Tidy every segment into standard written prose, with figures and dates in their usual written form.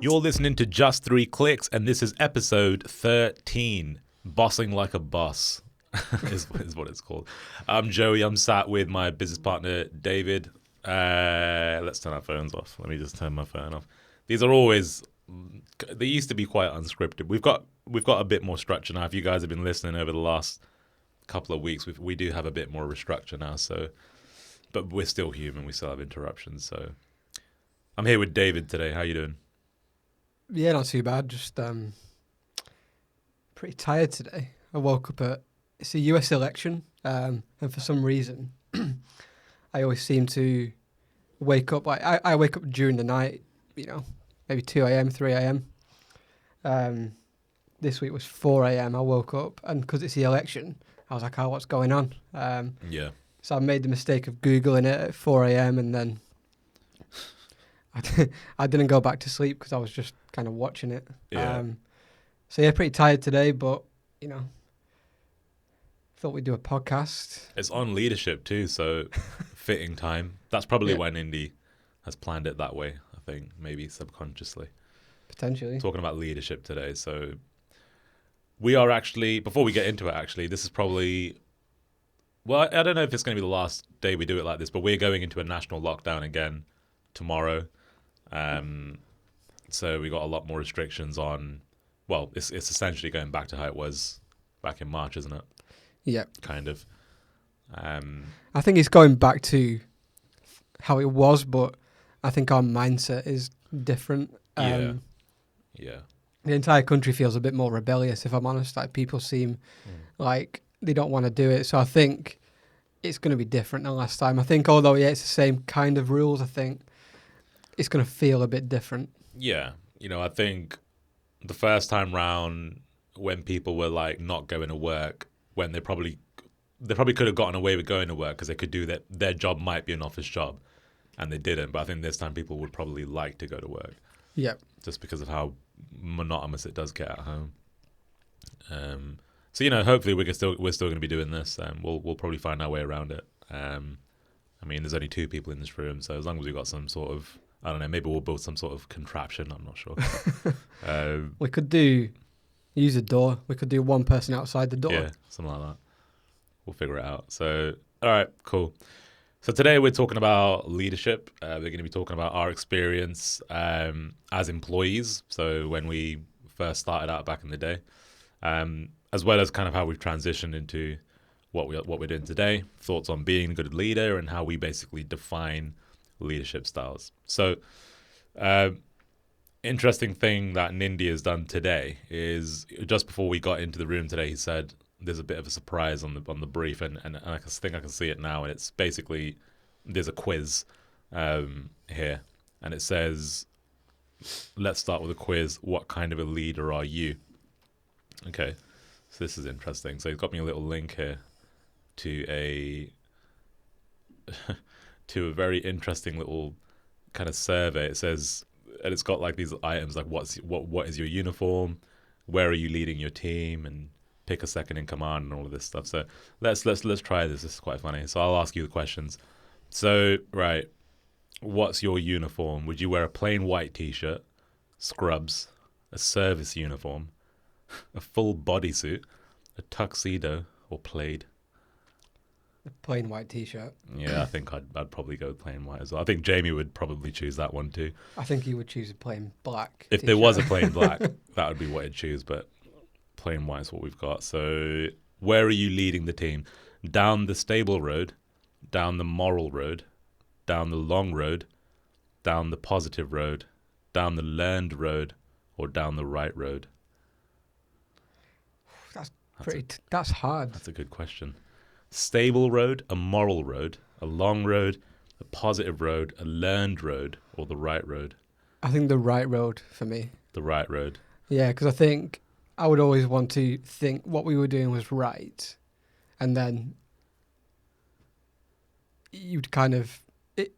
You're listening to Just 3 Clicks, and this is episode 13. Bossing like a boss is what it's called. I'm Joey. I'm sat with my business partner, David. Let's turn our phones off. Let me just turn my phone off. These are always... They used to be quite unscripted. We've got a bit more structure now. If you guys have been listening over the last couple of weeks, we do have a bit more of a structure now. So, but we're still human. We still have interruptions. So I'm here with David today. How you doing? Yeah, not too bad. Just pretty tired today. I woke up it's a US election, and for some reason, I always seem to wake up. I wake up during the night, maybe 2 a.m., 3 a.m. This week was 4 a.m. I woke up, and because it's the election, I was like, oh, what's going on? Yeah. So I made the mistake of Googling it at 4 a.m. and then I didn't go back to sleep because I was just kind of watching it. Yeah. So yeah, pretty tired today, but thought we'd do a podcast. It's on leadership too, so fitting time. That's probably when Indy has planned it that way, I think, maybe subconsciously. Potentially. Talking about leadership today, so we are actually, before we get into it actually, this is probably, well, I don't know if it's going to be the last day we do it like this, but we're going into a national lockdown again tomorrow. So we got a lot more restrictions on, well, it's essentially going back to how it was back in March, isn't it? Yeah. Kind of. I think it's going back to how it was, but I think our mindset is different. Yeah. The entire country feels a bit more rebellious, if I'm honest. Like, people seem like they don't want to do it. So I think it's going to be different than last time. I think, although, it's the same kind of rules, I think it's going to feel a bit different. Yeah. I think the first time round when people were like not going to work, when they probably could have gotten away with going to work because they could do that. Their job might be an office job and they didn't. But I think this time people would probably like to go to work. Yeah. Just because of how monotonous it does get at home. So, hopefully we're still going to be doing this. We'll probably find our way around it. There's only 2 people in this room. So as long as we've got some sort of, I don't know, maybe we'll build some sort of contraption. I'm not sure. We could use a door. We could do one person outside the door. Yeah, something like that. We'll figure it out. So, all right, cool. So today we're talking about leadership. We're going to be talking about our experience as employees. So when we first started out back in the day, as well as kind of how we've transitioned into what we're doing today. Thoughts on being a good leader and how we basically define leadership styles. So, interesting thing that Nindy has done today is just before we got into the room today, he said there's a bit of a surprise on the brief, and I think I can see it now. And it's basically there's a quiz here, and it says, "Let's start with a quiz. What kind of a leader are you?" Okay, so this is interesting. So he's got me a little link here to a very interesting little kind of survey. It says. And it's got like these items like what is your uniform, where are you leading your team, and pick a second in command and all of this stuff. So let's try this. This is quite funny. So I'll ask you the questions. So right, what's your uniform? Would you wear a plain white t-shirt, scrubs, a service uniform, a full bodysuit, a tuxedo, or plaid? A plain white t-shirt. Yeah, I think I'd probably go plain white as well. I think Jamie would probably choose that one too. I think he would choose a plain black If t-shirt. there was a plain black, that would be what I'd choose, but plain white is what we've got. So where are you leading the team? Down the stable road, down the moral road, down the long road, down the positive road, down the learned road, or down the right road? That's hard. That's a good question. Stable road, a moral road, a long road, a positive road, a learned road, or the right road? I think the right road for me. The right road. Yeah, because I think I would always want to think what we were doing was right, and then you'd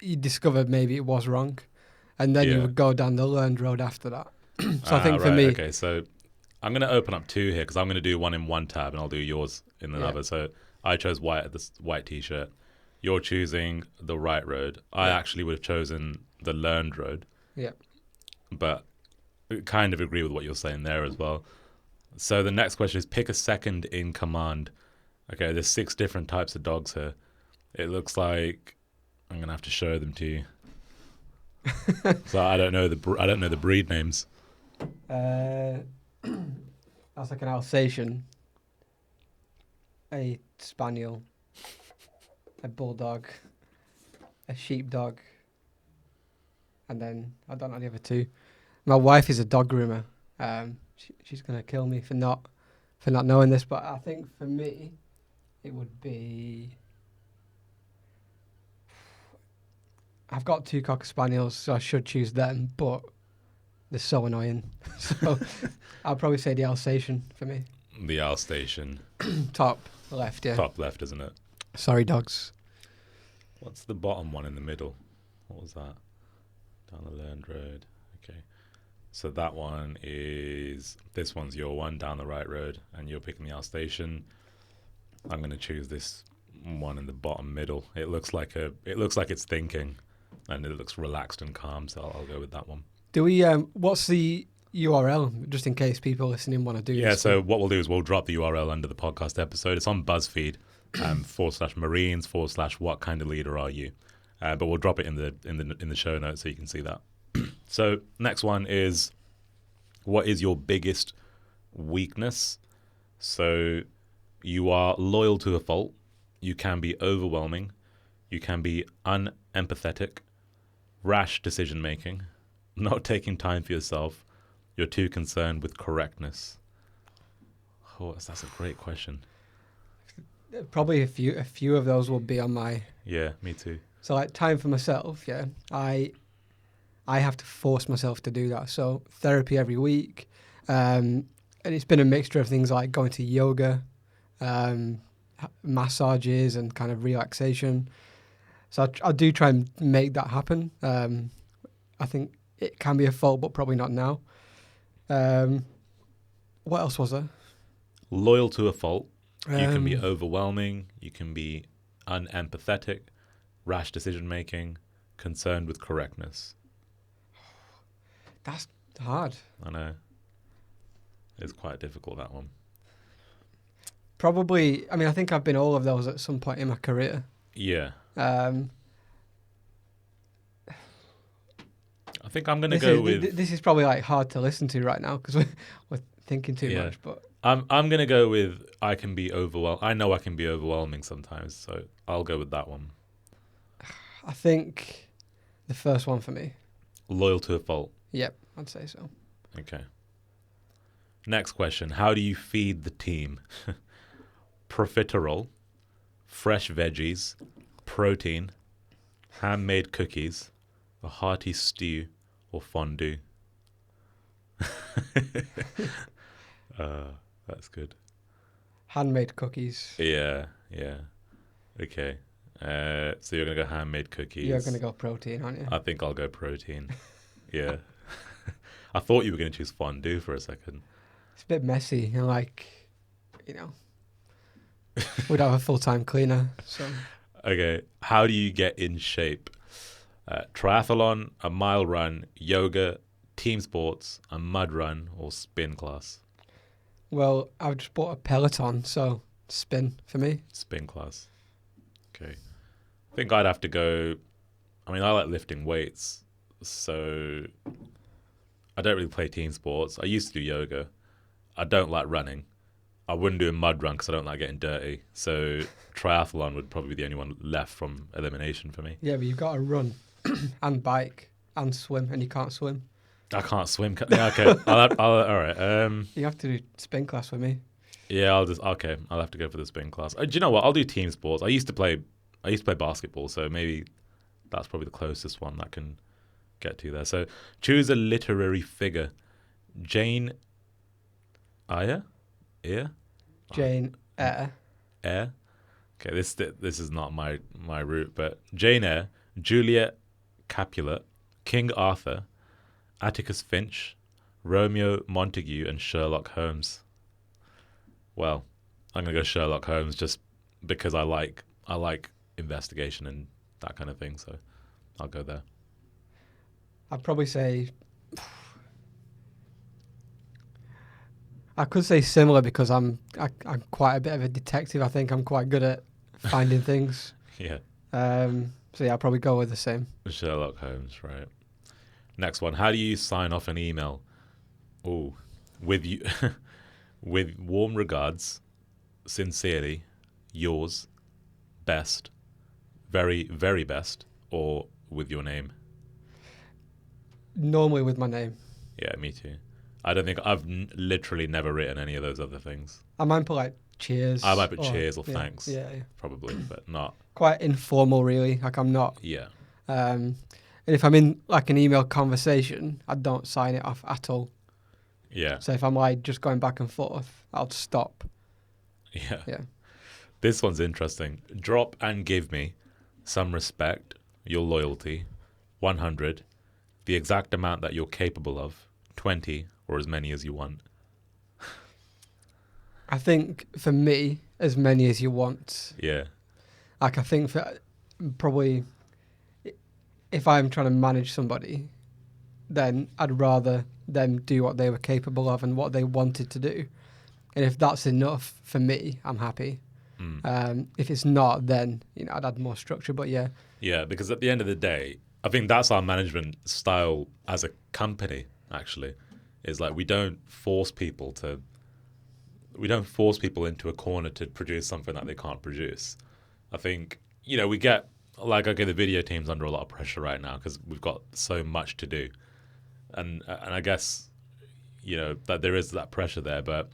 you discover maybe it was wrong, and then you would go down the learned road after that. So I think for me... Okay, so I'm going to open up 2 here because I'm going to do one in one tab and I'll do yours in another. So I chose white, the white t-shirt. You're choosing the right road. I actually would have chosen the learned road. Yeah. But kind of agree with what you're saying there as well. So the next question is pick a second in command. Okay, there's 6 different types of dogs here. It looks like I'm gonna have to show them to you. So I don't know the breed names. That's like an Alsatian, a Spaniel, a Bulldog, a Sheepdog, and then I don't know the other 2. My wife is a dog groomer. She's gonna kill me for not knowing this, but I think for me, it would be. I've got 2 Cocker Spaniels, so I should choose them, but they're so annoying. So I'll probably say the Alsatian for me. The Alsatian. Top left, yeah. Top left, isn't it? Sorry, dogs. What's the bottom one in the middle? What was that? Down the Learned Road. Okay. So that one is... This one's your one, down the right road, and you're picking the Alsatian. I'm going to choose this one in the bottom middle. It looks like it's thinking, and it looks relaxed and calm, so I'll go with that one. Do we... what's the URL, just in case people listening want to do this? Yeah, so what we'll do is we'll drop the URL under the podcast episode. It's on BuzzFeed, /Marines, /what kind of leader are you? But we'll drop it in the show notes so you can see that. So next one is, what is your biggest weakness? So you are loyal to a fault. You can be overwhelming. You can be unempathetic, rash decision making, not taking time for yourself. You're too concerned with correctness. Oh, that's a great question. Probably a few of those will be on my... Yeah, me too. So like time for myself, yeah. I have to force myself to do that. So therapy every week. And it's been a mixture of things like going to yoga, massages and kind of relaxation. So I do try and make that happen. I think it can be a fault, but probably not now. What else was there? Loyal to a fault. You can be overwhelming. You can be unempathetic, rash decision making, concerned with correctness. That's hard. I know. It's quite difficult, that one. Probably, I mean, I think I've been all of those at some point in my career. Yeah. I think I'm going to go with... This is probably like hard to listen to right now because we're thinking too much. But I'm going to go with I can be overwhelmed. I know I can be overwhelming sometimes, so I'll go with that one. I think the first one for me. Loyal to a fault. Yep, I'd say so. Okay. Next question. How do you feed the team? Profiterole, fresh veggies, protein, handmade cookies, a hearty stew, or fondue? That's good. Handmade cookies. Yeah. Okay. So you're going to go handmade cookies. You're going to go protein, aren't you? I think I'll go protein. Yeah. I thought you were going to choose fondue for a second. It's a bit messy and we'd have a full-time cleaner. So. Okay. How do you get in shape? Triathlon, a mile run, yoga, team sports, a mud run, or spin class? Well, I've just bought a Peloton, so spin for me. Spin class. Okay. I think I'd have to go... I mean, I like lifting weights, so I don't really play team sports. I used to do yoga. I don't like running. I wouldn't do a mud run because I don't like getting dirty. So triathlon would probably be the only one left from elimination for me. Yeah, but you've got to run and bike and swim, and you can't swim. I can't swim. Yeah, okay. All right. You have to do spin class with me. Yeah, I'll have to go for the spin class. Do you know what? I'll do team sports. I used to play basketball, so maybe that's probably the closest one that I can get to there. So choose a literary figure. Jane Eyre? Jane Eyre. Eyre? Okay, this is not my route, but Jane Eyre, Juliet Capulet, King Arthur, Atticus Finch, Romeo Montague, and Sherlock Holmes. Well, I'm gonna go Sherlock Holmes just because I like investigation and that kind of thing, so I'll go there. I'd probably say I could say similar because I'm quite a bit of a detective. I think I'm quite good at finding things. Yeah. So yeah, I'll probably go with the same. Sherlock Holmes, right. Next one. How do you sign off an email? Oh, with you, with warm regards, sincerely, yours, best, very, very best, or with your name? Normally with my name. Yeah, me too. I don't think I've literally never written any of those other things. I might put like cheers. I might put cheers or yeah, thanks, Yeah. probably, but not. Quite informal, really. Like I'm not. Yeah. And if I'm in like an email conversation, I don't sign it off at all. Yeah. So if I'm like just going back and forth, I'll stop. Yeah. Yeah. This one's interesting. Drop and give me some respect, your loyalty, 100, the exact amount that you're capable of, 20, or as many as you want. I think for me, as many as you want. Yeah. Like I think for probably if I'm trying to manage somebody, then I'd rather them do what they were capable of and what they wanted to do. And if that's enough for me, I'm happy. If it's not, then I'd add more structure. But yeah. Yeah, because at the end of the day, I think that's our management style as a company, actually. Is like we don't force people into a corner to produce something that they can't produce. I think, we get, like, okay, the video team's under a lot of pressure right now because we've got so much to do. And I guess, that there is that pressure there, but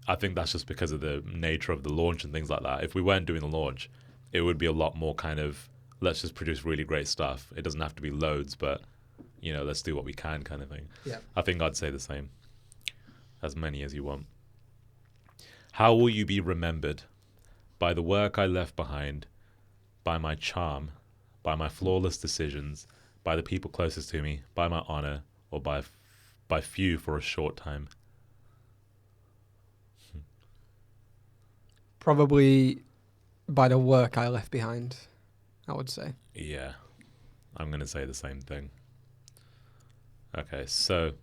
I think that's just because of the nature of the launch and things like that. If we weren't doing the launch, it would be a lot more kind of, let's just produce really great stuff. It doesn't have to be loads, but, let's do what we can kind of thing. Yeah. I think I'd say the same. As many as you want. How will you be remembered? By the work I left behind, by my charm, by my flawless decisions, by the people closest to me, by my honor, or by few for a short time? Probably by the work I left behind, I would say. Yeah, I'm going to say the same thing. Okay, so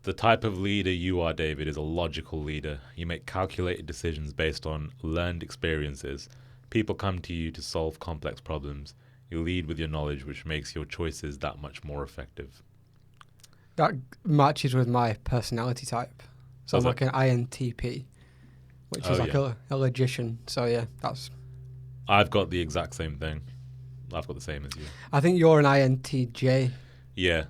the type of leader you are, David, is a logical leader. You make calculated decisions based on learned experiences. People come to you to solve complex problems. You lead with your knowledge, which makes your choices that much more effective. That matches with my personality type. So I'm like an INTP, which is like a logician. So yeah, that's... I've got the exact same thing. I've got the same as you. I think you're an INTJ. Yeah.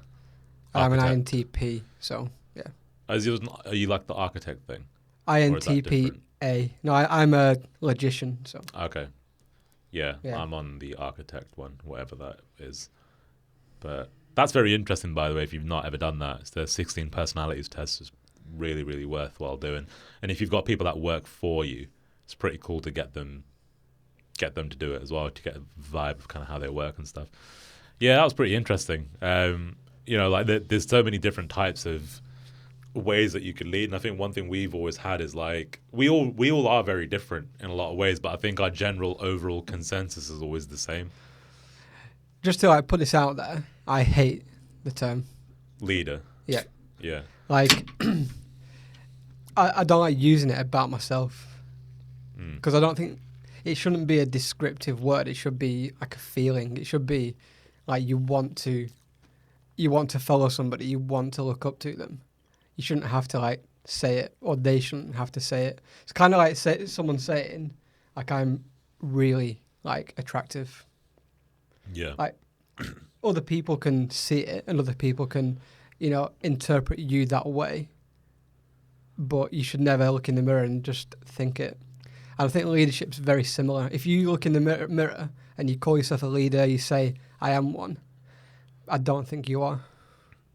I'm an INTP, so yeah. Are you like the architect thing? INTPA. No, I'm a logician, so. Okay. Yeah, I'm on the architect one, whatever that is. But that's very interesting, by the way, if you've not ever done that. It's the 16 personalities test. Is really, really worthwhile doing. And if you've got people that work for you, it's pretty cool to get them to do it as well, to get a vibe of kind of how they work and stuff. Yeah, that was pretty interesting. There's so many different types of ways that you could lead, and I think one thing we've always had is like we all are very different in a lot of ways, but I think our general overall consensus is always the same. Just to put this out there, I hate the term leader. Yeah. Yeah. Like I don't like using it about myself because I don't think it shouldn't be a descriptive word. It should be like a feeling. It should be like you want to follow somebody, you want to look up to them. You shouldn't have to like say it, or they shouldn't have to say it. It's kind of like someone saying, like, I'm really like attractive. Yeah. Like other people can see it, and other people can, interpret you that way. But you should never look in the mirror and just think it. And I think leadership's very similar. If you look in the mirror and you call yourself a leader, you say, I am one. I don't think you are.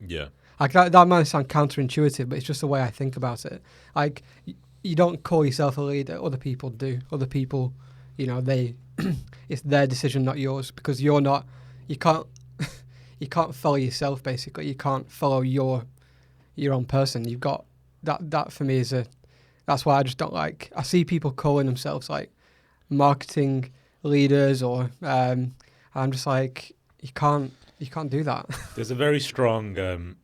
Yeah. Like that might sound counterintuitive, but it's just the way I think about it. Like you don't call yourself a leader, other people do. Other people, they it's their decision, not yours, because you can't follow yourself basically. You can't follow your own person. You've got that for me that's why I just don't like. I see people calling themselves like marketing leaders or I'm just like, you can't do that. There's a very strong,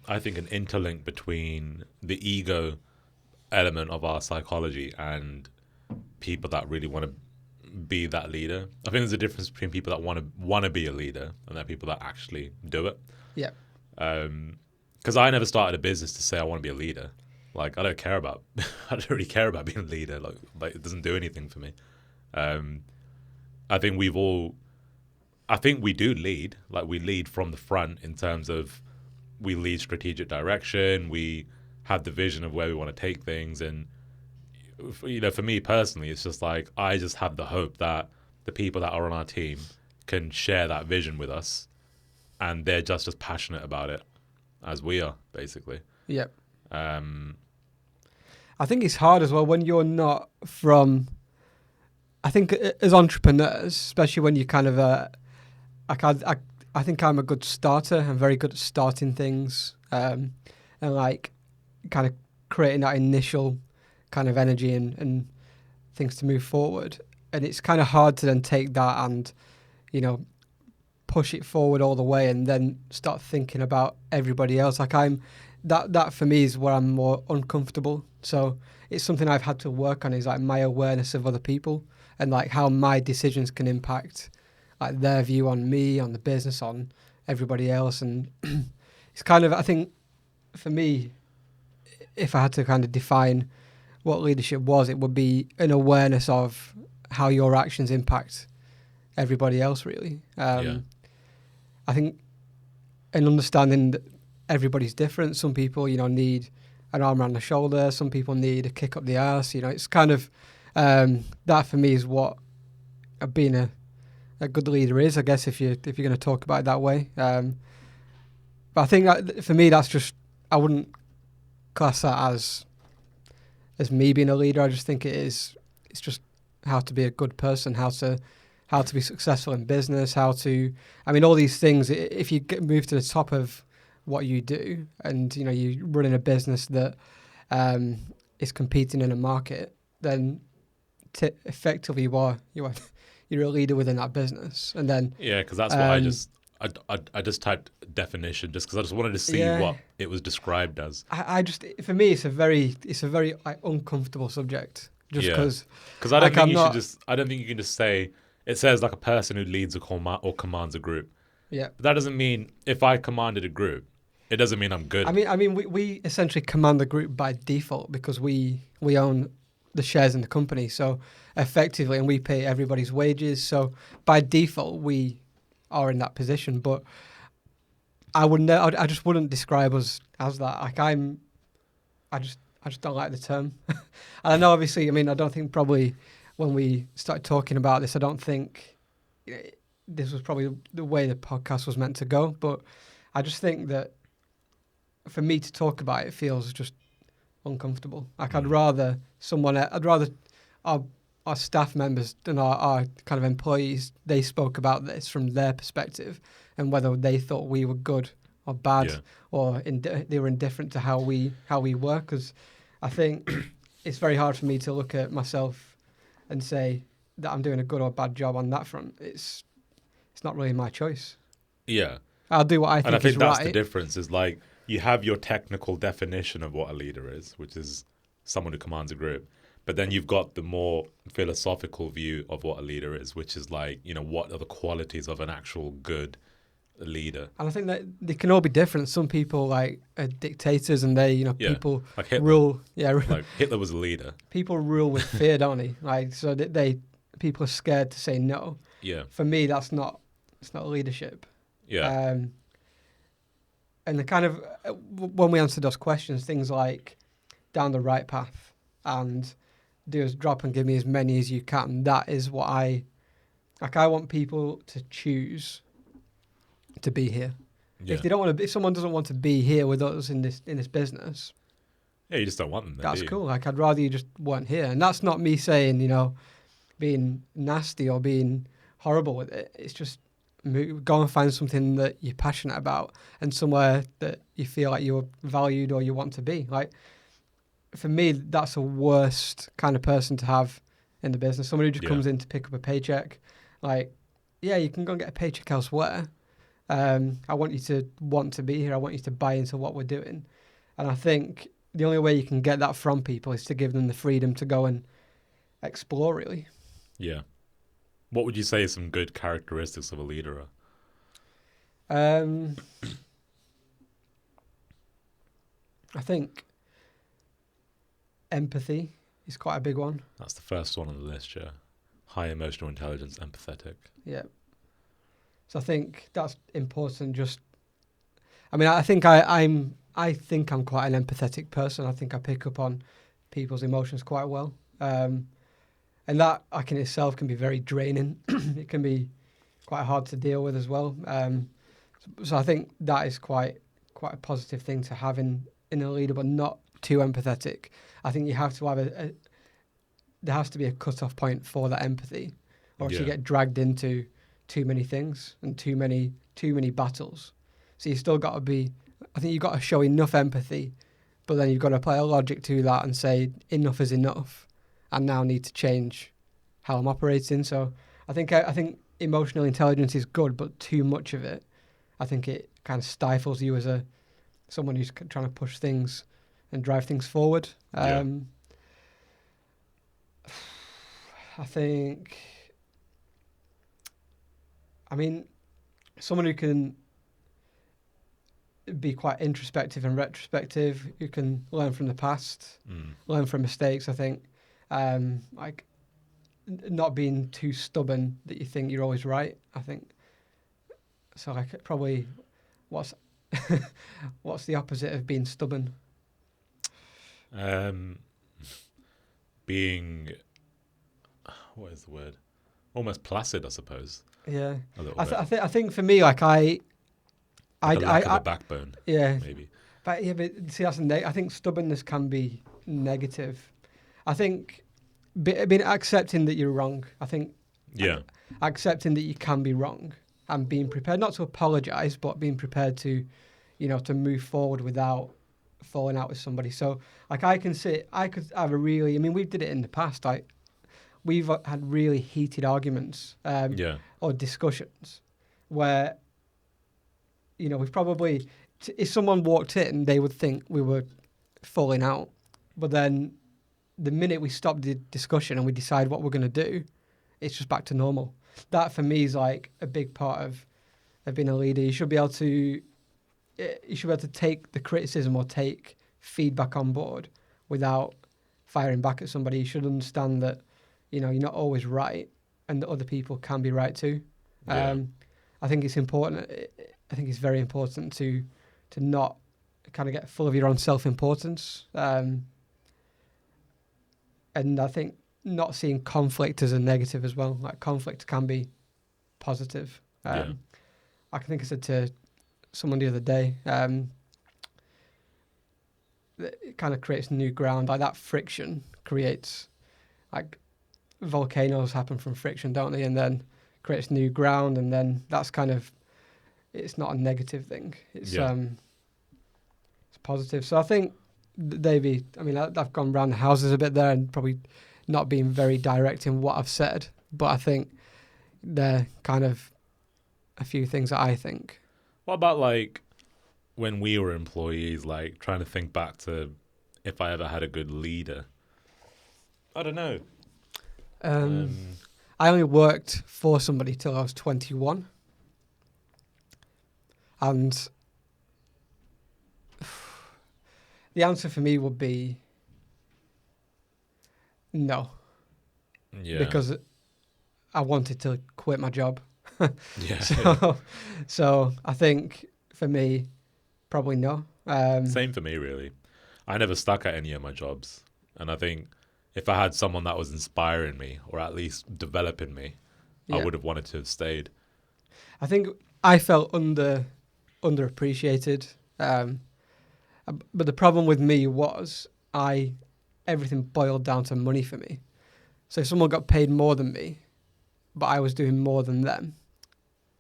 I think, an interlink between the ego element of our psychology and people that really want to be that leader. I think there's a difference between people that want to be a leader and then people that actually do it. Yeah. Because I never started a business to say I want to be a leader. Like, I don't care about, I don't really care about being a leader. Like it doesn't do anything for me. I think we do lead. Like, we lead from the front in terms of we lead strategic direction. We have the vision of where we want to take things. And, for me personally, it's just like, I just have the hope that the people that are on our team can share that vision with us. And they're just as passionate about it as we are, basically. Yep. I think it's hard as well when you're not from. I think as entrepreneurs, especially when you kind of, I think I'm a good starter. I'm very good at starting things, and like kind of creating that initial kind of energy and things to move forward. And it's kind of hard to then take that and, push it forward all the way and then start thinking about everybody else. Like that for me is where I'm more uncomfortable. So it's something I've had to work on, is like my awareness of other people and like how my decisions can impact like their view on me, on the business, on everybody else. And it's kind of, I think for me, if I had to kind of define what leadership was, it would be an awareness of how your actions impact everybody else, really. I think an understanding that everybody's different. Some people, need an arm around the shoulder. Some people need a kick up the arse. It's kind of that for me is what being a good leader is, I guess, if you're going to talk about it that way. But I think that for me, that's just, I wouldn't class that as me being a leader. I just think it's just how to be a good person, how to be successful in business, all these things. If you move to the top of what you do and, you're running a business that is competing in a market, then effectively you're a leader within that business. And then... Yeah, because that's what I just typed definition just because I just wanted to see what it was described as. I just, for me, it's a very like, uncomfortable subject. Just because I don't think I don't think you can just say it says like a person who leads or commands a group. Yeah, but that doesn't mean if I commanded a group, it doesn't mean I'm good. I mean, we essentially command the group by default because we own the shares in the company. So effectively, and we pay everybody's wages. So by default, we are in that position. But I just wouldn't describe us as that. Like I just don't like the term. And I know, obviously, I don't think probably when we started talking about this, I don't think this was probably the way the podcast was meant to go. But I just think that for me to talk about it feels just uncomfortable. Like I'd rather our staff members and our kind of employees, they spoke about this from their perspective and whether they thought we were good or bad or they were indifferent to how we work. Because I think it's very hard for me to look at myself and say that I'm doing a good or bad job on that front. It's not really my choice. Yeah. I'll do what I think is right. And I think that's the difference, is like you have your technical definition of what a leader is, which is someone who commands a group. But then you've got the more philosophical view of what a leader is, which is like, what are the qualities of an actual good leader? And I think that they can all be different. Some people like are dictators and they, people like Hitler. Rule. Yeah. Like Hitler was a leader. People rule with fear, don't they? Like, so people are scared to say no. Yeah. For me, it's not leadership. Yeah. And the kind of, when we answer those questions, things like down the right path and do as drop and give me as many as you can. That is what I want people to choose to be here. Yeah. If they don't want to, if someone doesn't want to be here with us in this business, yeah, you just don't want them. That's cool. Like I'd rather you just weren't here. And that's not me saying, being nasty or being horrible with it. It's just go and find something that you're passionate about and somewhere that you feel like you're valued or you want to be. Like, for me, that's the worst kind of person to have in the business. Someone who just comes in to pick up a paycheck. Like, yeah, you can go and get a paycheck elsewhere. I want you to want to be here. I want you to buy into what we're doing. And I think the only way you can get that from people is to give them the freedom to go and explore, really. Yeah. What would you say some good characteristics of a leader are? I think empathy is quite a big one. That's the first one on the list, yeah. High emotional intelligence, empathetic. Yeah. So I think that's important. I think I'm quite an empathetic person. I think I pick up on people's emotions quite well. And that in itself can be very draining. It can be quite hard to deal with as well. So I think that is quite a positive thing to have in a leader, but not too empathetic. I think you have to have there has to be a cut-off point for that empathy, or else you get dragged into too many things and too many battles. So you still got to be. I think you've got to show enough empathy, but then you've got to apply a logic to that and say enough is enough. I now need to change how I'm operating. So I think emotional intelligence is good, but too much of it, I think it kind of stifles you as someone who's trying to push things and drive things forward. I think, someone who can be quite introspective and retrospective, who can learn from the past, learn from mistakes. I think, like, not being too stubborn that you think you're always right. I think so. Like, probably, what's the opposite of being stubborn? Being, what is the word? Almost placid, I suppose. Yeah, a little bit. I think for me, like a lack of a backbone. Yeah, maybe. But see, that's I think stubbornness can be negative. I think being accepting that you're wrong. I think accepting that you can be wrong and being prepared not to apologize, but being prepared to, to move forward without falling out with somebody. So, like, I could have a really. We did it in the past. Like, we've had really heated arguments or discussions where, we've probably, if someone walked in, they would think we were falling out. But then the minute we stop the discussion and we decide what we're going to do, it's just back to normal. That, for me, is like a big part of being a leader. You should be able to take the criticism or take feedback on board without firing back at somebody. You should understand that, you're not always right and that other people can be right too. I think it's important. I think it's very important to not kind of get full of your own self-importance. And I think not seeing conflict as a negative as well. Like, conflict can be positive. I think I said to someone the other day, it kind of creates new ground. Like, that friction creates, like, volcanoes happen from friction, don't they? And then creates new ground, and then that's kind of, it's not a negative thing. It's positive. So I think I've gone round the houses a bit there and probably not being very direct in what I've said, but I think they're kind of a few things that I think. What about, like, when we were employees, like, trying to think back to if I ever had a good leader? I don't know. I only worked for somebody till I was 21. And the answer for me would be no. Yeah. Because I wanted to quit my job. Yeah. So I think for me, probably no. Same for me, really. I never stuck at any of my jobs. And I think if I had someone that was inspiring me or at least developing me, I would have wanted to have stayed. I think I felt underappreciated. But the problem with me was everything boiled down to money for me. So if someone got paid more than me, but I was doing more than them,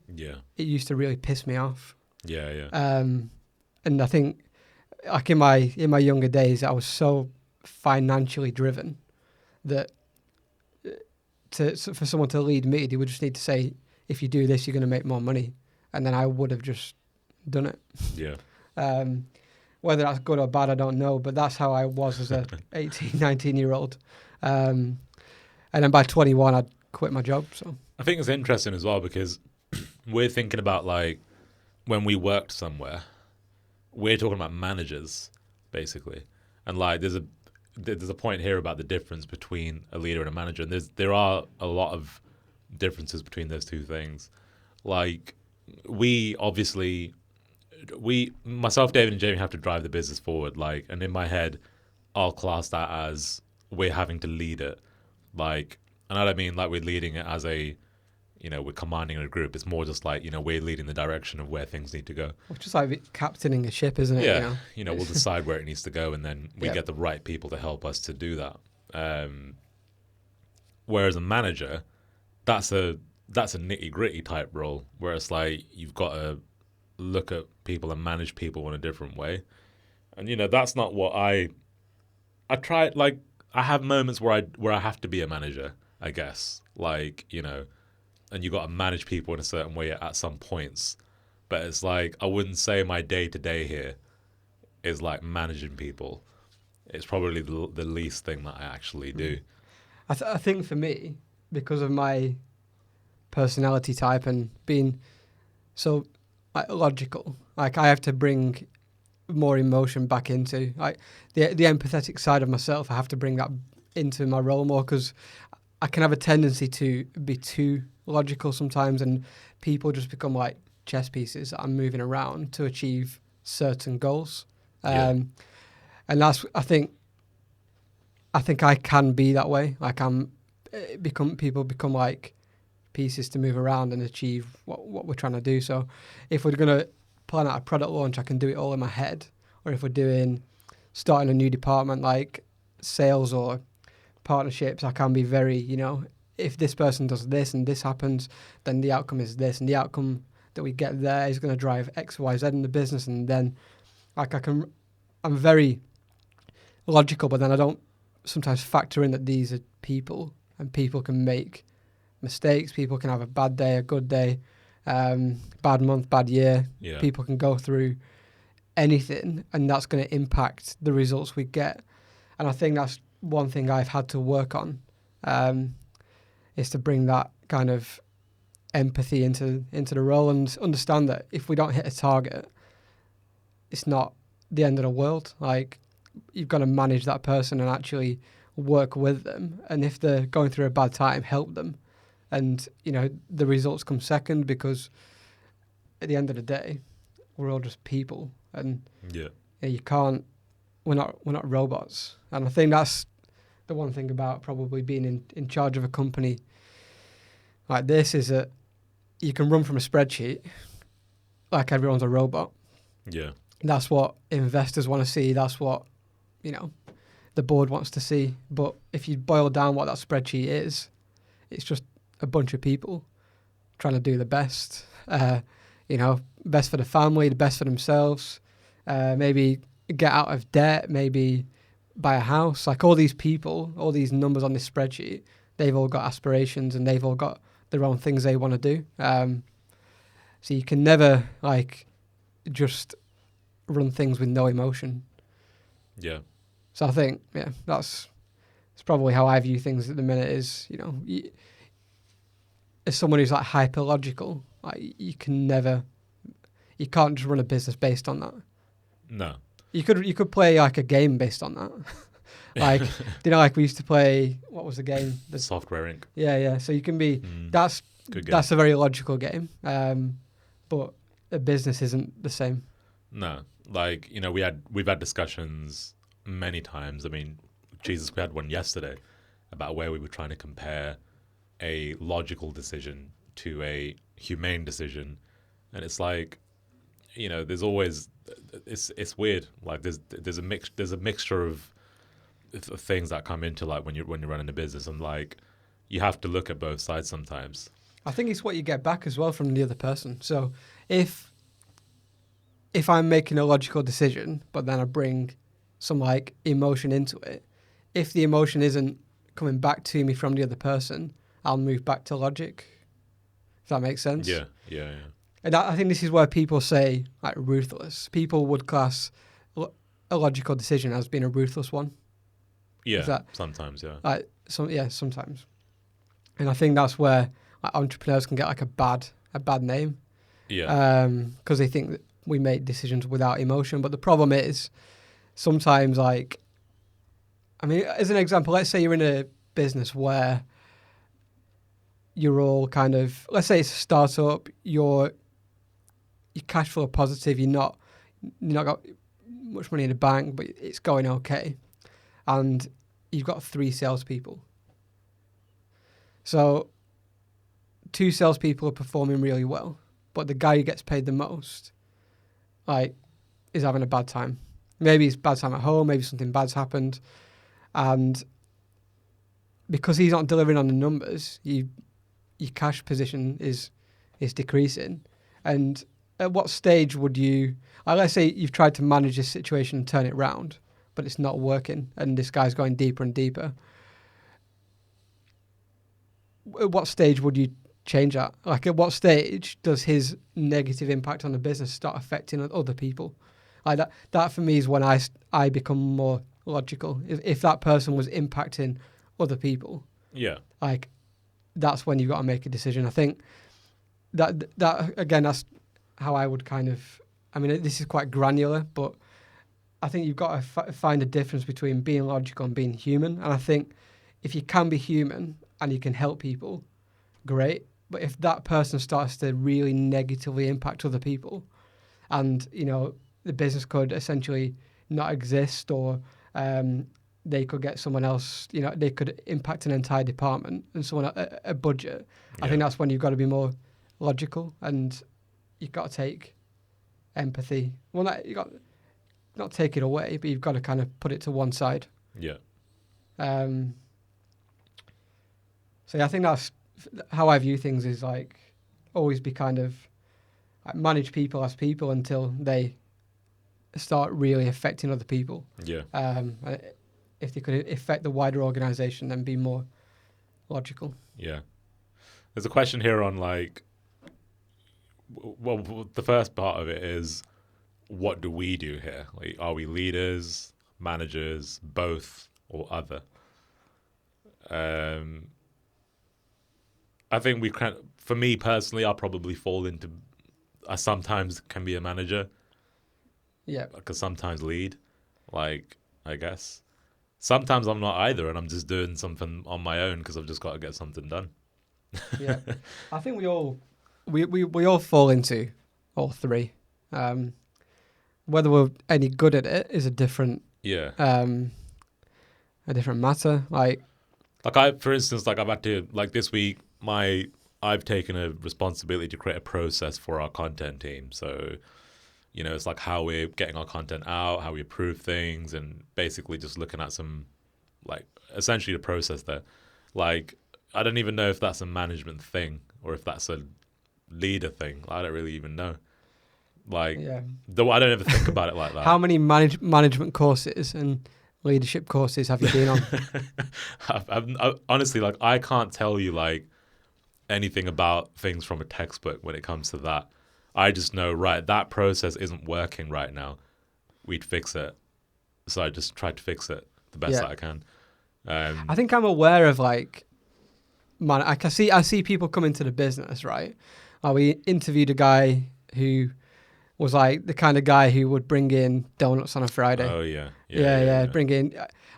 it used to really piss me off. And I think, like, in my younger days, I was so financially driven that for someone to lead me, they would just need to say, if you do this, you're going to make more money, and then I would have just done it. Whether that's good or bad, I don't know, but that's how I was as a 18, 19-year-old. And then by 21, I'd quit my job. So I think it's interesting as well because we're thinking about like when we worked somewhere, we're talking about managers basically, and like there's a point here about the difference between a leader and a manager, and there are a lot of differences between those two things. Like we obviously myself, David, and Jamie have to drive the business forward. Like, and in my head, I'll class that as we're having to lead it. Like, and I don't mean like we're leading it as a, we're commanding a group. It's more just like, we're leading the direction of where things need to go. which is like captaining a ship, isn't it? Yeah, we'll decide where it needs to go, and then we Yep. get the right people to help us to do that. Whereas a manager, that's a nitty gritty type role, where it's like you've got to look at people and manage people in a different way, and that's not what I try. Like I have moments where I have to be a manager, I guess. Like and you got to manage people in a certain way at some points. But it's like I wouldn't say my day to day here is like managing people. It's probably the least thing that I actually do. I think for me, because of my personality type and being so like, logical, like I have to bring more emotion back into like the empathetic side of myself. I have to bring that into my role more because I can have a tendency to be too logical sometimes, and people just become like chess pieces that I'm moving around to achieve certain goals. And that's people become like pieces to move around and achieve what we're trying to do. So if we're going to plan out a product launch, I can do it all in my head. Or if we're starting a new department like sales or partnerships, I can be very, if this person does this and this happens, then the outcome is this, and the outcome that we get there is going to drive X, Y, Z in the business. And then I'm very logical, but then I don't sometimes factor in that these are people, and people can make mistakes. People can have a bad day, a good day, bad month, bad year. Yeah. People can go through anything, and that's going to impact the results we get. And I think that's one thing I've had to work on, is to bring that kind of empathy into the role and understand that if we don't hit a target, it's not the end of the world. Like, you've got to manage that person and actually work with them. And if they're going through a bad time, help them. And, the results come second, because at the end of the day, we're all just people. And you can't, we're not robots. And I think that's the one thing about probably being in charge of a company like this, is that you can run from a spreadsheet like everyone's a robot. Yeah. That's what investors want to see. That's what, the board wants to see. But if you boil down what that spreadsheet is, it's just a bunch of people trying to do the best, best for the family, the best for themselves, maybe get out of debt, maybe buy a house. Like, all these people, all these numbers on this spreadsheet, they've all got aspirations and they've all got their own things they want to do. So you can never just run things with no emotion. Yeah. So I think, it's probably how I view things at the minute is, as someone who's like hyper logical, you can't just run a business based on that. No. You could play like a game based on that. Like we used to play, what was the game? The Software Inc. Yeah. So you can be, that's a very logical game. But a business isn't the same. No. Like, we've had discussions many times. I mean, Jesus, we had one yesterday about where we were trying to compare a logical decision to a humane decision. And it's like, there's always, it's weird. Like there's a mixture of things that come into like when you're running a business, and like you have to look at both sides sometimes. I think it's what you get back as well from the other person. So if I'm making a logical decision, but then I bring some like emotion into it, if the emotion isn't coming back to me from the other person, I'll move back to logic. If that makes sense. Yeah. And I think this is where people say like ruthless. People would class a logical decision as being a ruthless one. Yeah, sometimes, yeah. Like sometimes. And I think that's where entrepreneurs can get like a bad name. Yeah. Because they think that we make decisions without emotion. But the problem is sometimes, like, I mean, as an example, let's say you're in a business where you're all kind of, let's say it's a startup, you're cash flow positive, you're not got much money in the bank, but it's going okay, and you've got 3 salespeople. So 2 salespeople are performing really well, but the guy who gets paid the most, like, is having a bad time. Maybe it's a bad time at home, maybe something bad's happened, and because he's not delivering on the numbers, your cash position is decreasing. And at what stage would you, let's say you've tried to manage this situation and turn it round, but it's not working, and this guy's going deeper and deeper. At what stage would you change that? Like, at what stage does his negative impact on the business start affecting other people? Like that for me is when I become more logical. If that person was impacting other people, yeah, like, that's when you've got to make a decision. I think that again, that's how I would kind of, I mean, this is quite granular, but I think you've got to find a difference between being logical and being human. And I think if you can be human and you can help people, great. But if that person starts to really negatively impact other people, and, you know, the business could essentially not exist, or they could get someone else, you know, they could impact an entire department and someone a budget. I think that's when you've got to be more logical, and you've got to take empathy. Well, you got not take it away, but you've got to kind of put it to one side. Yeah. So yeah, I think that's how I view things, is like always be kind of like manage people as people until they start really affecting other people. Yeah. If they could affect the wider organization, then be more logical. Yeah. There's a question here on, like, well, the first part of it is, what do we do here? Like, are we leaders, managers, both, or other? I think we can. For me personally, I'll probably fall into. I sometimes can be a manager. Yeah. Because sometimes lead, like, I guess. Sometimes I'm not either, and I'm just doing something on my own because I've just got to get something done. Yeah, I think we all fall into all 3. Whether we're any good at it is a different matter. Like for instance, like, I've had to, like, this week, I've taken a responsibility to create a process for our content team. So, you know, it's like how we're getting our content out, how we approve things, and basically just looking at some, like, essentially the process there. Like, I don't even know if that's a management thing or if that's a leader thing. I don't really even know. Like, though I don't ever think about it like that. How many management courses and leadership courses have you been on? I honestly, like, I can't tell you, like, anything about things from a textbook when it comes to that. I just know, right, that process isn't working right now. We'd fix it. So I just tried to fix it the best that I can. I think I'm aware of, like, man, I see people come into the business, right? We interviewed a guy who was like the kind of guy who would bring in donuts on a Friday. Oh, yeah. Bring in,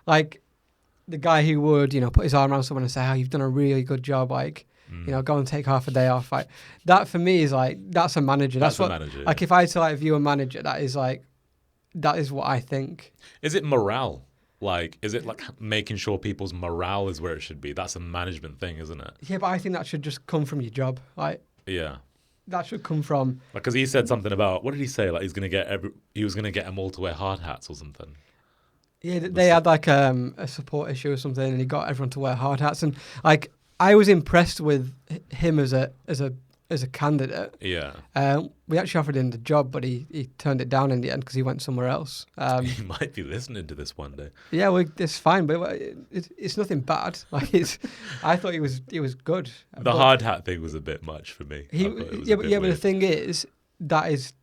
like, the guy who would, you know, put his arm around someone and say, "Oh, you've done a really good job, like, you know, go and take half a day off." Like, that for me is like, that's a manager. That's what, manager. Like, if I had to, like, view a manager, that is what I think. Is it morale? Like, is it like making sure people's morale is where it should be? That's a management thing, isn't it? Yeah, but I think that should just come from your job. Like, yeah, that should come from. Like, because he said something about, what did he say? Like, he was gonna get them all to wear hard hats or something. Yeah, they had like a support issue or something, and he got everyone to wear hard hats. And, like, I was impressed with him as a candidate. Yeah. We actually offered him the job, but he turned it down in the end because he went somewhere else. He might be listening to this one day. Yeah, well, it's fine, but it's nothing bad. Like, I thought he was good. The hard hat thing was a bit much for me. But the thing is, that is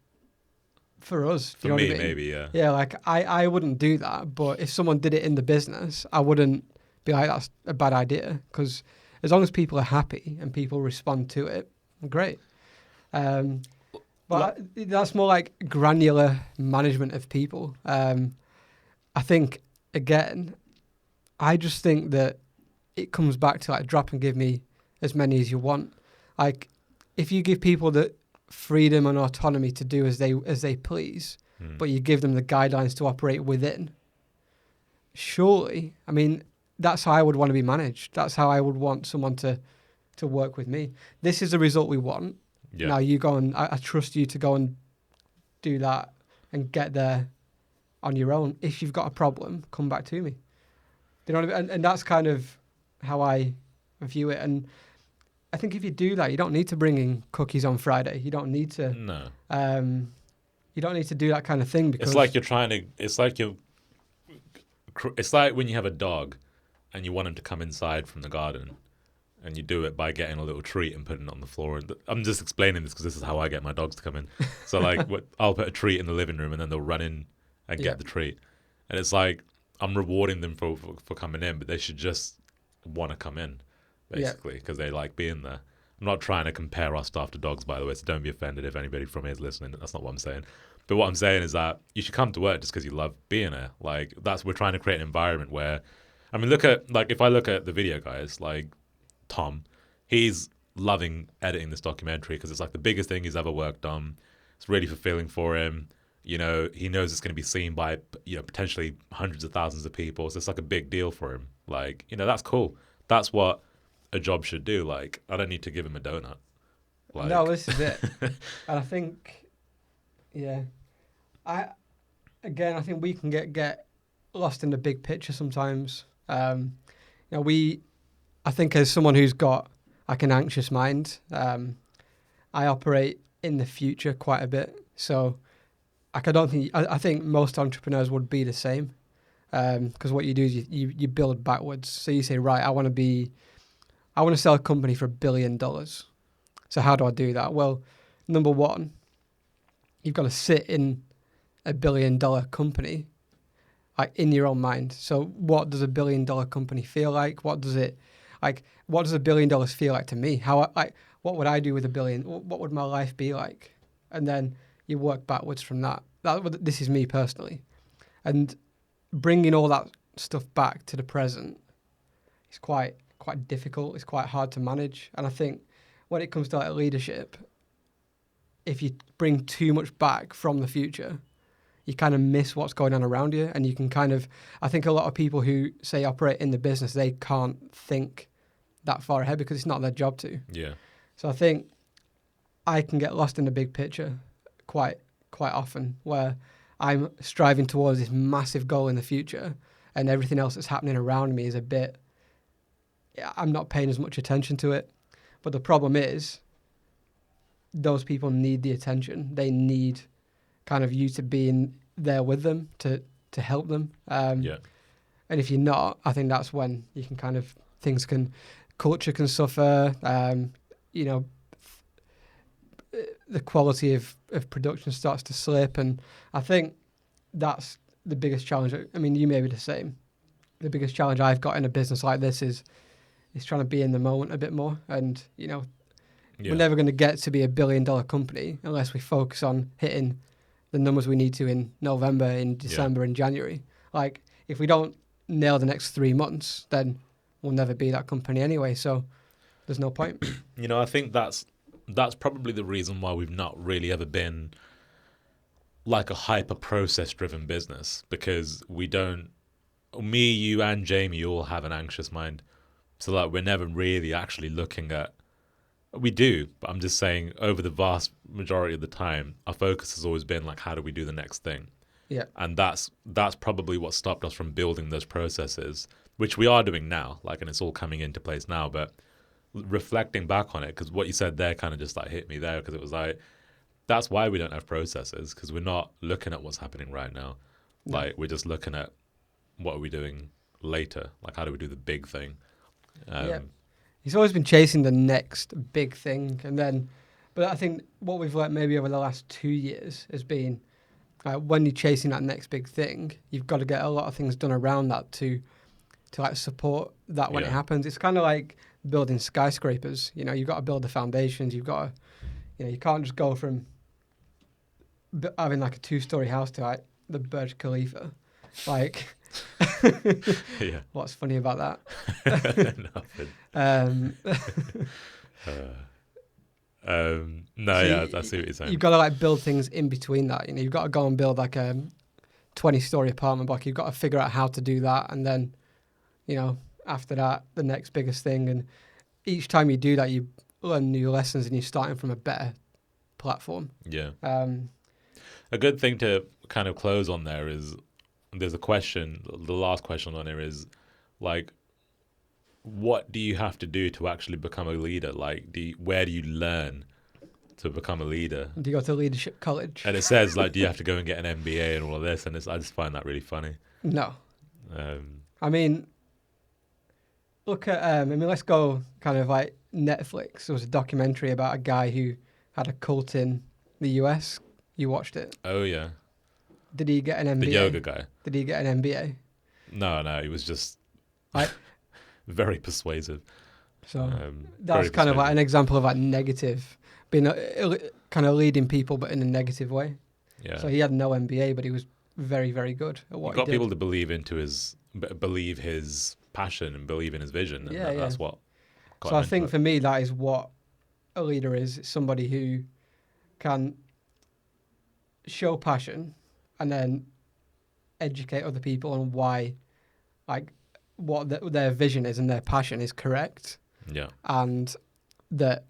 for us. For you know me, what I mean? maybe, yeah. Yeah, like I wouldn't do that, but if someone did it in the business, I wouldn't be like, that's a bad idea, because as long as people are happy and people respond to it, great. But that's more like granular management of people. I think, again, I just think that it comes back to like drop and give me as many as you want. Like, if you give people the freedom and autonomy to do as they please, but you give them the guidelines to operate within, surely, I mean, that's how I would want to be managed. That's how I would want someone to work with me. This is the result we want. Yeah. Now you go and I trust you to go and do that and get there on your own. If you've got a problem, come back to me. Do you know what I mean? And that's kind of how I view it. And I think if you do that, you don't need to bring in cookies on Friday. You don't need to. No. You don't need to do that kind of thing, because It's like you're trying to. It's like when you have a dog, and you want him to come inside from the garden, and you do it by getting a little treat and putting it on the floor. And I'm just explaining this because this is how I get my dogs to come in. So like, I'll put a treat in the living room, and then they'll run in and get the treat. And it's like I'm rewarding them for coming in, but they should just want to come in, basically, because they like being there. I'm not trying to compare our staff to dogs, by the way, so don't be offended if anybody from here is listening. That's not what I'm saying. But what I'm saying is that you should come to work just because you love being there. Like, we're trying to create an environment where, I mean, if I look at the video guys, like Tom, he's loving editing this documentary because it's like the biggest thing he's ever worked on. It's really fulfilling for him. You know, he knows it's going to be seen by, potentially hundreds of thousands of people. So it's like a big deal for him. Like, that's cool. That's what a job should do. Like, I don't need to give him a donut. Like... No, this is it. And I think, I think we can get lost in the big picture sometimes. I think as someone who's got like an anxious mind, I operate in the future quite a bit. So I think most entrepreneurs would be the same. Because what you do is you build backwards. So you say, right, I want to sell a company for $1 billion. So how do I do that? Well, number one, you've got to sit in $1 billion company, like in your own mind. So what does $1 billion company feel like? What does $1 billion feel like to me? What would I do with $1 billion? What would my life be like? And then you work backwards from that. This is me personally. And bringing all that stuff back to the present is quite difficult. It's quite hard to manage. And I think when it comes to like leadership, if you bring too much back from the future, you kind of miss what's going on around you. And you can I think a lot of people who say operate in the business, they can't think that far ahead because it's not their job to. Yeah. So I think I can get lost in the big picture quite often, where I'm striving towards this massive goal in the future and everything else that's happening around me is I'm not paying as much attention to it. But the problem is those people need the attention. They need kind of you to be in there with them to help them. And if you're not, I think that's when you can culture can suffer, the quality of production starts to slip. And I think that's the biggest challenge. I mean, you may be the same. The biggest challenge I've got in a business like this is trying to be in the moment a bit more. And, we're never going to get to be $1 billion company unless we focus on hitting the numbers we need to in November, in December, in January. Like, if we don't nail the next 3 months, then we'll never be that company anyway. So there's no point. I think that's probably the reason why we've not really ever been like a hyper process driven business, because me, you and Jamie all have an anxious mind. So like we're never really actually looking at, we do, but I'm just saying over the vast majority of the time, our focus has always been like, how do we do the next thing? Yeah. And that's probably what stopped us from building those processes, which we are doing now, like, and it's all coming into place now. But reflecting back on it, because what you said there kind of just like hit me there, because it was like, that's why we don't have processes, because we're not looking at what's happening right now. No. Like, we're just looking at what are we doing later? Like, how do we do the big thing? He's always been chasing the next big thing. But I think what we've learned maybe over the last 2 years has been when you're chasing that next big thing, you've got to get a lot of things done around that to like support that when it happens. It's kind of like building skyscrapers. You know, you've got to build the foundations. You've got to, you know, you can't just go from having like a 2-story house to like the Burj Khalifa. Like, what's funny about that? Nothing. I see what you're saying. You've got to like build things in between that. You know, you've got to go and build like a 20-story apartment block. You've got to figure out how to do that, and then, you know, after that, the next biggest thing. And each time you do that, you learn new lessons, and you're starting from a better platform. Yeah. A good thing to kind of close on there is there's a question. The last question on there is like, what do you have to do to actually become a leader? Like, where do you learn to become a leader? Do you go to leadership college? And it says, like, do you have to go and get an MBA and all of this? And I just find that really funny. No. I mean, look at, let's go kind of like Netflix. There was a documentary about a guy who had a cult in the US. You watched it? Oh, yeah. Did he get an MBA? The yoga guy. Did he get an MBA? No, he was just... very persuasive. So that's kind of like an example of like negative, being kind of leading people, but in a negative way. Yeah. So he had no MBA, but he was very, very good at what he did. Got people to believe his passion and believe in his vision. And that's what. So I think for me, that is what a leader is. It's somebody who can show passion and then educate other people on why, like, what their vision is and their passion is correct. Yeah. And that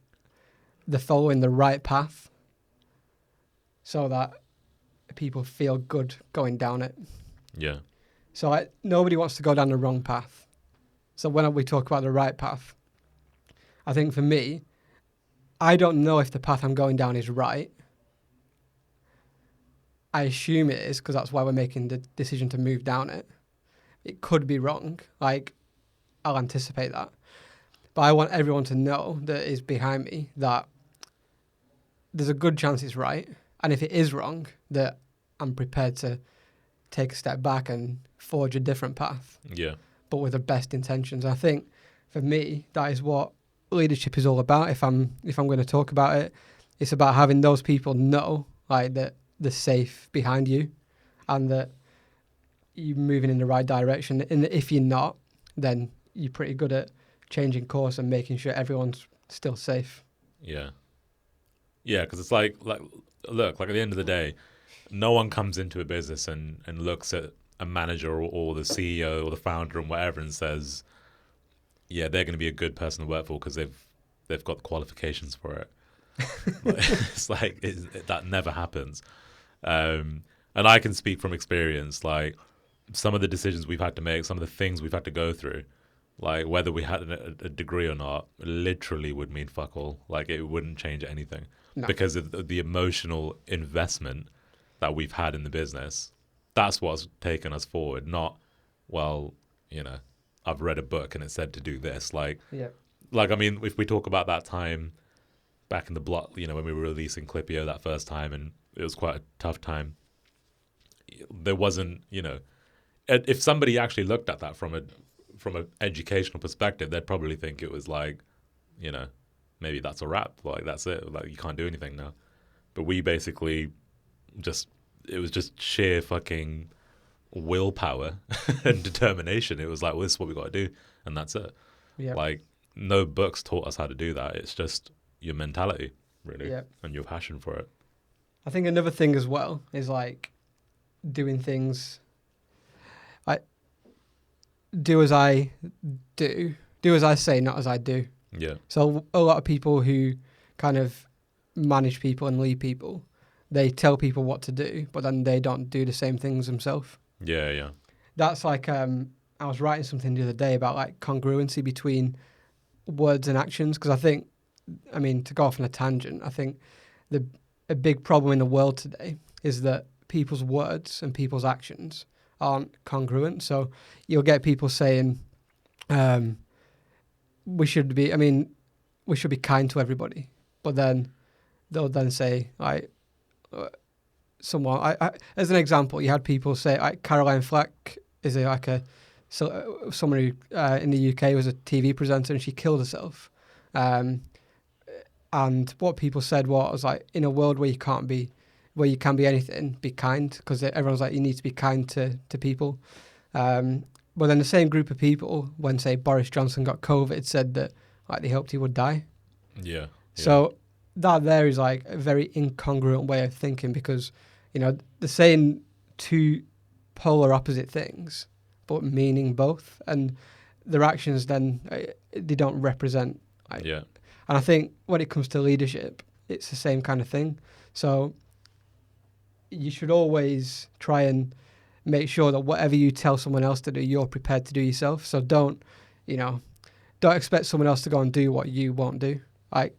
they're following the right path so that people feel good going down it. Yeah. So nobody wants to go down the wrong path. So when we talk about the right path, I think for me, I don't know if the path I'm going down is right. I assume it is because that's why we're making the decision to move down it. It could be wrong. Like, I'll anticipate that. But I want everyone to know that is behind me that there's a good chance it's right. And if it is wrong, that I'm prepared to take a step back and forge a different path. Yeah. But with the best intentions. I think for me, that is what leadership is all about. If I'm going to talk about it, it's about having those people know, like, that they're safe behind you and that you're moving in the right direction. And if you're not, then you're pretty good at changing course and making sure everyone's still safe. Yeah. Yeah, because it's like, look, like at the end of the day, no one comes into a business and looks at a manager or the CEO or the founder and whatever and says, yeah, they're going to be a good person to work for because they've got the qualifications for it. It's like that never happens. And I can speak from experience, like, some of the decisions we've had to make, some of the things we've had to go through, like whether we had a degree or not, literally would mean fuck all. Like, it wouldn't change anything because of the emotional investment that we've had in the business. That's what's taken us forward. Not, well, you know, I've read a book and it said to do this. Like, I mean, if we talk about that time back in the block, you know, when we were releasing Clipio that first time, and it was quite a tough time. There wasn't, you know, if somebody actually looked at that from an educational perspective, they'd probably think it was like, you know, maybe that's a wrap. Like, that's it. Like, you can't do anything now. But we basically it was just sheer fucking willpower and determination. It was like, well, this is what we got to do, and that's it. Yep. Like, no books taught us how to do that. It's just your mentality, really, and your passion for it. I think another thing as well is like doing things. Do as I say, not as I do. Yeah. So a lot of people who kind of manage people and lead people, they tell people what to do, but then they don't do the same things themselves. Yeah, yeah. That's like, I was writing something the other day about like congruency between words and actions, because to go off on a tangent, I think a big problem in the world today is that people's words and people's actions aren't congruent. So you'll get people saying, we should be kind to everybody, but then they'll then say, like, someone. As an example, you had people say Caroline Flack is someone who in the UK was a TV presenter and she killed herself. And what people said was like, in a world where you can be anything, be kind, because everyone's like, you need to be kind to people. But then the same group of people, when say Boris Johnson got COVID, said that like they hoped he would die. Yeah. So that there is like a very incongruent way of thinking, because they're saying two polar opposite things, but meaning both, and their actions then they don't represent. And I think when it comes to leadership, it's the same kind of thing. So you should always try and make sure that whatever you tell someone else to do, you're prepared to do yourself. So don't expect someone else to go and do what you won't do. Like,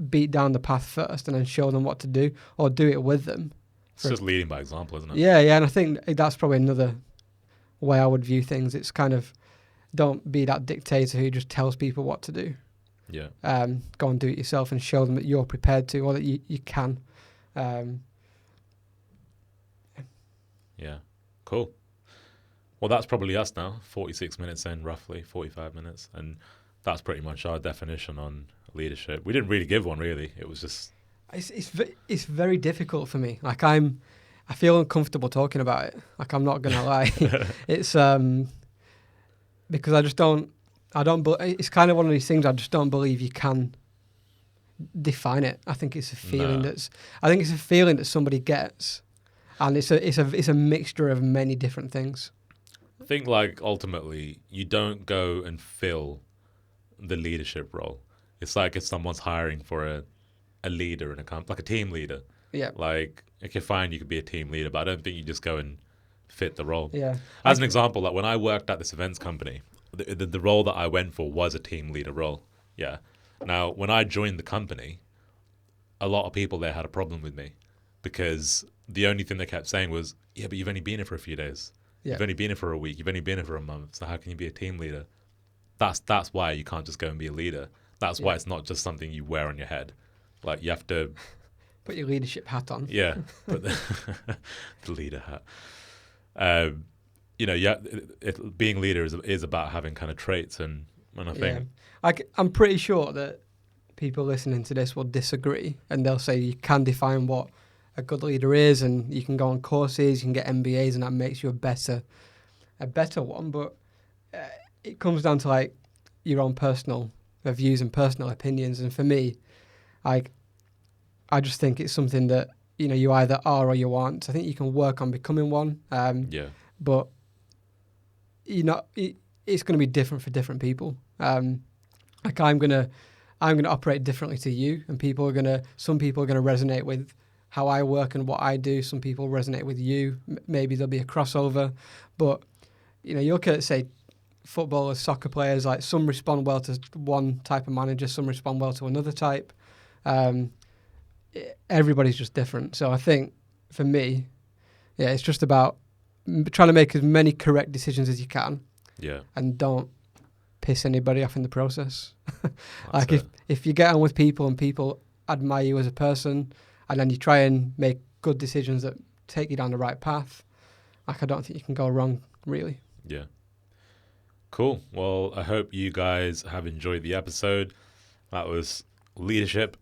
beat down the path first and then show them what to do, or do it with them. It's just leading by example, isn't it? Yeah, and I think that's probably another way I would view things. It's kind of, don't be that dictator who just tells people what to do. Yeah. Go and do it yourself and show them that you're prepared to, or that you can. Yeah. Cool. Well, that's probably us now. 46 minutes in, roughly 45 minutes, and that's pretty much our definition on leadership. We didn't really give one, really. It was just. It's very difficult for me. Like I feel uncomfortable talking about it. Like, I'm not gonna lie. It's because I just don't. It's kind of one of these things I just don't believe you can define it. I think it's a feeling that somebody gets, and it's a mixture of many different things. I think like ultimately you don't go and fill the leadership role. It's like if someone's hiring for a leader in a company, like a team leader. Yeah. Like, okay, fine, you could be a team leader, but I don't think you just go and fit the role. Yeah. As an example, like when I worked at this events company, the role that I went for was a team leader role. Yeah. Now, when I joined the company, a lot of people there had a problem with me, because the only thing they kept saying was, yeah, but you've only been here for a few days. Yeah. You've only been here for a week. You've only been here for a month. So how can you be a team leader? That's why you can't just go and be a leader. That's why it's not just something you wear on your head. Like, you have to put your leadership hat on. Yeah, put the leader hat. Being leader is about having kind of traits, and I think I'm pretty sure that people listening to this will disagree, and they'll say you can define what a good leader is, and you can go on courses, you can get MBAs, and that makes you a better one. But it comes down to like your own personal views and personal opinions. And for me, I just think it's something that you either are or you aren't. I think you can work on becoming one. But it's going to be different for different people. Like I'm gonna operate differently to you, and some people are gonna resonate with how I work and what I do. Some people resonate with you. Maybe there'll be a crossover, but you look at, say, footballers, soccer players. Like, some respond well to one type of manager, some respond well to another type. Everybody's just different. So I think for me, it's just about trying to make as many correct decisions as you can. Yeah. And don't piss anybody off in the process. Like, if you get on with people and people admire you as a person, and then you try and make good decisions that take you down the right path, like, I don't think you can go wrong, really. Yeah. Cool. Well, I hope you guys have enjoyed the episode. That was leadership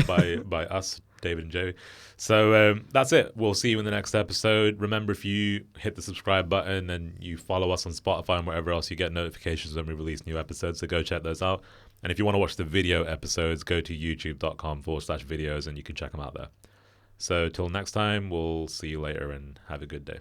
by us, David and Joey. So that's it. We'll see you in the next episode. Remember, if you hit the subscribe button and you follow us on Spotify and wherever else, you get notifications when we release new episodes. So go check those out. And if you want to watch the video episodes, go to youtube.com/Viddyoze and you can check them out there. So till next time, we'll see you later and have a good day.